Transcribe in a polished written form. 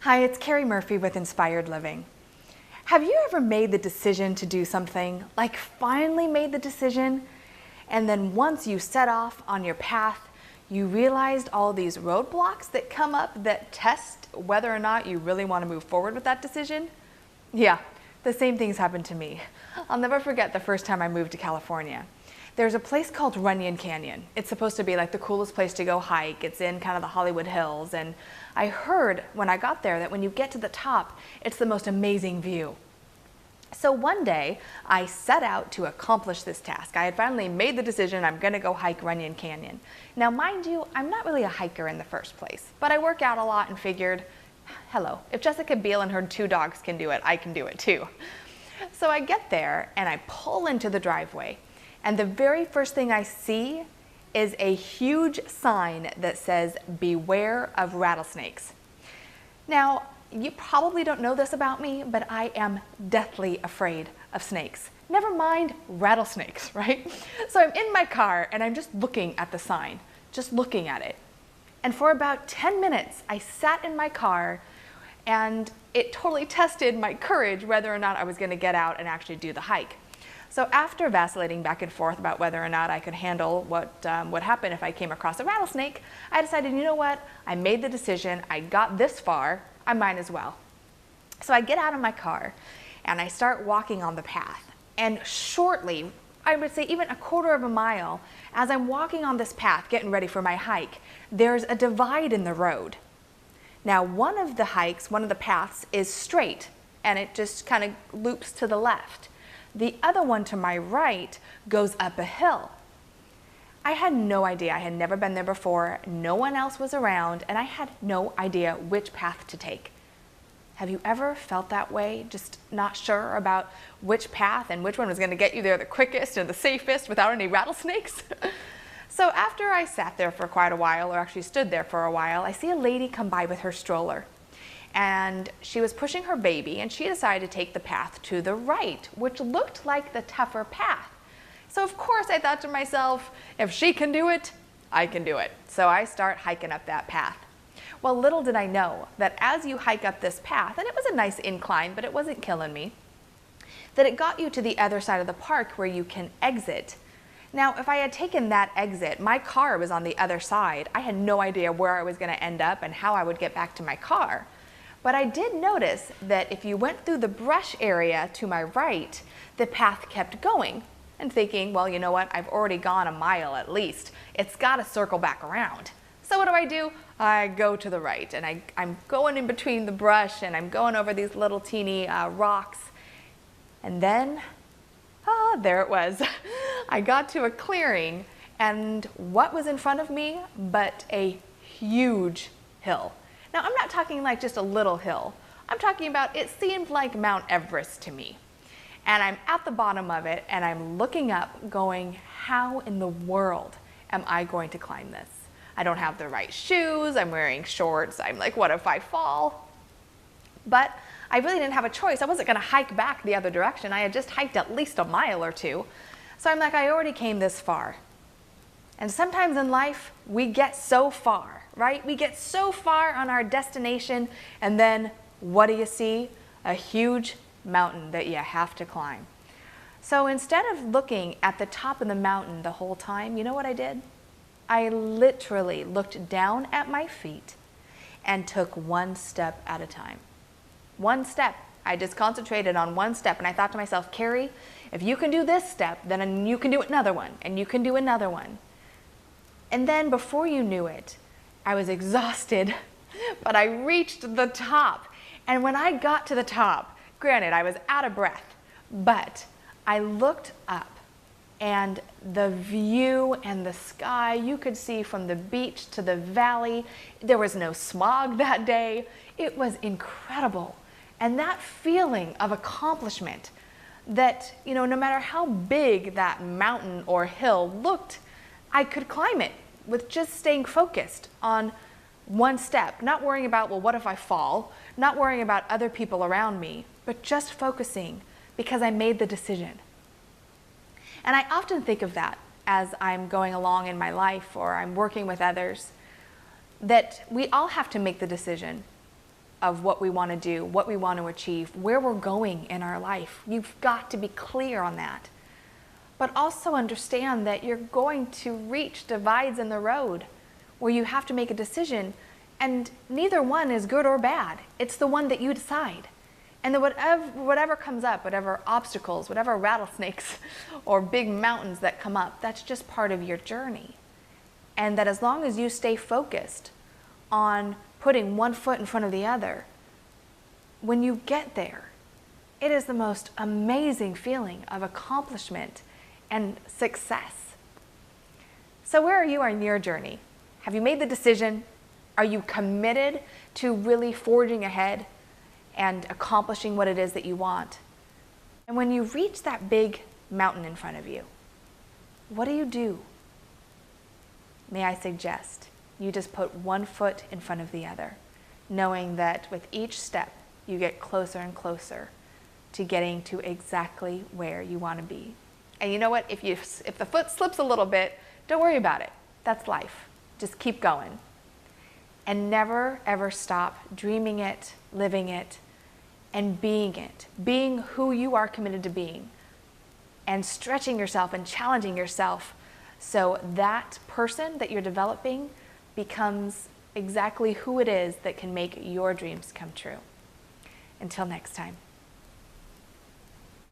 Hi, it's Keri Murphy with Inspired Living. Have you ever made the decision to do something, like finally made the decision, and then once you set off on your path, you realized all these roadblocks that come up that test whether or not you really want to move forward with that decision? Yeah, the same things happened to me. I'll never forget the first time I moved to California. There's a place called Runyon Canyon. It's supposed to be like the coolest place to go hike. It's in kind of the Hollywood Hills. And I heard when I got there that when you get to the top, it's the most amazing view. So one day I set out to accomplish this task. I had finally made the decision I'm gonna go hike Runyon Canyon. Now mind you, I'm not really a hiker in the first place, but I work out a lot and figured, hello, if Jessica Biel and her 2 dogs can do it, I can do it too. So I get there and I pull into the driveway. And the very first thing I see is a huge sign that says, "Beware of rattlesnakes." Now, you probably don't know this about me, but I am deathly afraid of snakes. Never mind rattlesnakes, right? So I'm in my car and I'm just looking at the sign, just looking at it. And for about 10 minutes, I sat in my car and it totally tested my courage whether or not I was gonna get out and actually do the hike. So after vacillating back and forth about whether or not I could handle what would happen if I came across a rattlesnake, I decided, you know what, I made the decision, I got this far, I might as well. So I get out of my car and I start walking on the path. And shortly, I would say even a quarter of a mile, as I'm walking on this path, getting ready for my hike, there's a divide in the road. Now one of the paths is straight and it just kind of loops to the left. The other one to my right goes up a hill. I had no idea. I had never been there before. No one else was around, and I had no idea which path to take. Have you ever felt that way? Just not sure about which path and which one was going to get you there the quickest and the safest without any rattlesnakes? So after I sat there for quite a while, or actually stood there for a while, I see a lady come by with her stroller. And she was pushing her baby, and she decided to take the path to the right, which looked like the tougher path. So of course I thought to myself, if she can do it, I can do it. So I start hiking up that path. Well, little did I know that as you hike up this path, and it was a nice incline, but it wasn't killing me, that it got you to the other side of the park where you can exit. Now, if I had taken that exit, my car was on the other side. I had no idea where I was going to end up and how I would get back to my car. But I did notice that if you went through the brush area to my right, the path kept going. And thinking, well, you know what, I've already gone a mile at least. It's got to circle back around. So what do? I go to the right, and I'm going in between the brush, and I'm going over these little teeny rocks. And then, there it was. I got to a clearing, and what was in front of me but a huge hill. Now, I'm not talking like just a little hill. I'm talking about, it seemed like Mount Everest to me. And I'm at the bottom of it, and I'm looking up going, how in the world am I going to climb this? I don't have the right shoes, I'm wearing shorts, I'm like, what if I fall? But I really didn't have a choice. I wasn't gonna hike back the other direction. I had just hiked at least a mile or 2. So I'm like, I already came this far. And sometimes in life, we get so far, right? We get so far on our destination, and then what do you see? A huge mountain that you have to climb. So instead of looking at the top of the mountain the whole time, you know what I did? I literally looked down at my feet and took one step at a time. One step. I just concentrated on one step, and I thought to myself, Keri, if you can do this step, then you can do another one, and you can do another one. And then before you knew it, I was exhausted, but I reached the top. And when I got to the top, granted, I was out of breath, but I looked up, and the view and the sky, you could see from the beach to the valley. There was no smog that day. It was incredible. And that feeling of accomplishment that, you know, no matter how big that mountain or hill looked, I could climb it with just staying focused on one step, not worrying about, well, what if I fall? Not worrying about other people around me, but just focusing because I made the decision. And I often think of that as I'm going along in my life or I'm working with others, that we all have to make the decision. of what we want to do, what we want to achieve, where we're going in our life. You've got to be clear on that. But also understand that you're going to reach divides in the road where you have to make a decision, and neither one is good or bad. It's the one that you decide. And then whatever comes up, whatever obstacles, whatever rattlesnakes or big mountains that come up, that's just part of your journey. And that as long as you stay focused on putting one foot in front of the other, when you get there, it is the most amazing feeling of accomplishment and success. So where are you on your journey? Have you made the decision? Are you committed to really forging ahead and accomplishing what it is that you want? And when you reach that big mountain in front of you, what do? May I suggest you just put one foot in front of the other, knowing that with each step you get closer and closer to getting to exactly where you want to be. And you know what? If the foot slips a little bit, don't worry about it. That's life. Just keep going. And never ever stop dreaming it, living it, and being it. Being who you are committed to being. And stretching yourself and challenging yourself so that person that you're developing becomes exactly who it is that can make your dreams come true. Until next time.